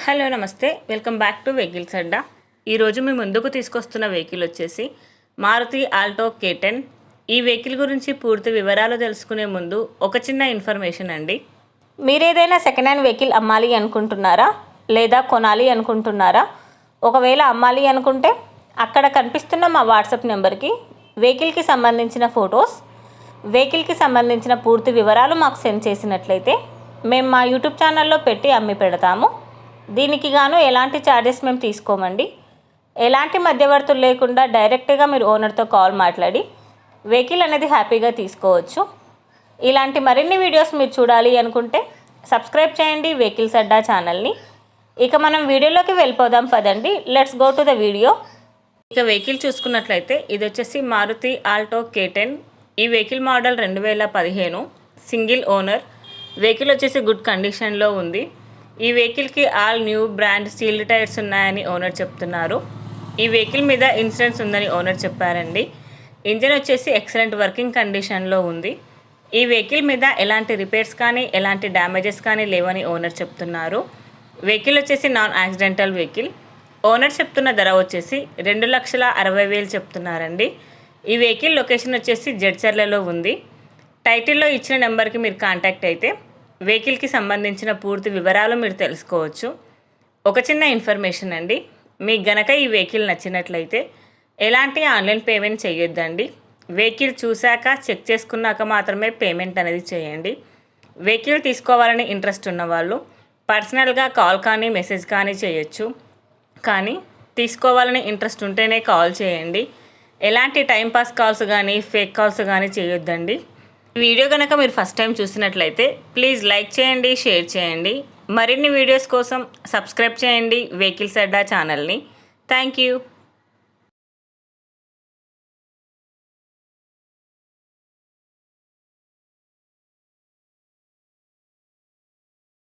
Hello నమస్తే, welcome back to vehicles అడ్డా. ఈరోజు మీ ముందుకు తీసుకొస్తున్న వెహికల్ వచ్చేసి మారుతి ఆల్టో K10. ఈ వెహికల్ గురించి పూర్తి వివరాలు తెలుసుకునే ముందు ఒక చిన్న ఇన్ఫర్మేషన్ అండి. మీరేదైనా సెకండ్ హ్యాండ్ వెహికల్ అమ్మాలి అనుకుంటున్నారా లేదా కొనాలి అనుకుంటున్నారా? ఒకవేళ అమ్మాలి అనుకుంటే అక్కడ కనిపిస్తున్న మా వాట్సాప్ నెంబర్కి వెహికల్కి సంబంధించిన ఫొటోస్, వెహికల్కి సంబంధించిన పూర్తి వివరాలు మాకు సెండ్ చేసినట్లయితే మేము మా యూట్యూబ్ ఛానల్లో పెట్టి అమ్మి పెడతాము. దీనికి గాను ఎలాంటి ఛార్జెస్ మేము తీసుకోమండి. ఎలాంటి మధ్యవర్తులు లేకుండా డైరెక్ట్గా మీరు ఓనర్తో కాల్ మాట్లాడి వెహికల్ అనేది హ్యాపీగా తీసుకోవచ్చు. ఇలాంటి మరిన్ని వీడియోస్ మీరు చూడాలి అనుకుంటే సబ్స్క్రైబ్ చేయండి వెహికల్స్ అడ్డా ఛానల్ని. ఇక మనం వీడియోలోకి వెళ్ళిపోదాం పదండి. Let's go to the video. ఇక వెహికల్ చూసుకున్నట్లయితే ఇది వచ్చేసి మారుతి ఆల్టో K10. ఈ vehicle model 2015, single owner. Vehicle వచ్చేసి గుడ్ కండిషన్లో ఉంది. ఈ వెహికల్కి all new brand sealed tyres ఉన్నాయని ఓనర్ చెప్తున్నారు. ఈ వెహికల్ మీద ఇన్సూరెన్స్ ఉందని ఓనర్ చెప్పారండి. ఇంజిన్ వచ్చేసి ఎక్సలెంట్ వర్కింగ్ కండిషన్లో ఉంది. ఈ వెహికల్ మీద ఎలాంటి రిపేర్స్ కానీ ఎలాంటి డ్యామేజెస్ కానీ లేవని ఓనర్ చెప్తున్నారు. వెహికల్ వచ్చేసి నాన్ యాక్సిడెంటల్ వెహికల్. ఓనర్ చెప్తున్న ధర వచ్చేసి 2,60,000 చెప్తున్నారండి. ఈ వెహికల్ లొకేషన్ వచ్చేసి జడ్చర్లలో ఉంది. టైటిల్లో ఇచ్చిన నెంబర్కి మీరు కాంటాక్ట్ అయితే వెహికల్కి సంబంధించిన పూర్తి వివరాలు మీరు తెలుసుకోవచ్చు. ఒక చిన్న ఇన్ఫర్మేషన్ అండి, మీకు గనక ఈ వెహికల్ నచ్చినట్లయితే ఎలాంటి ఆన్లైన్ పేమెంట్ చేయొద్దండి. వెహికల్ చూశాక చెక్ చేసుకున్నాక మాత్రమే పేమెంట్ అనేది చేయండి. వెహికల్ తీసుకోవాలని ఇంట్రెస్ట్ ఉన్నవాళ్ళు పర్సనల్గా కాల్ కానీ మెసేజ్ కానీ చేయొచ్చు. కానీ తీసుకోవాలని ఇంట్రెస్ట్ ఉంటేనే కాల్ చేయండి. ఎలాంటి టైంపాస్ కాల్స్ కానీ ఫేక్ కాల్స్ కానీ చేయొద్దండి. ఈ వీడియో కనుక మీరు ఫస్ట్ టైం చూసినట్లయితే ప్లీజ్ లైక్ చేయండి, షేర్ చేయండి. మరిన్ని వీడియోస్ కోసం సబ్స్క్రైబ్ చేయండి వెహికల్స్ అడ్డా ఛానల్ని. Thank you.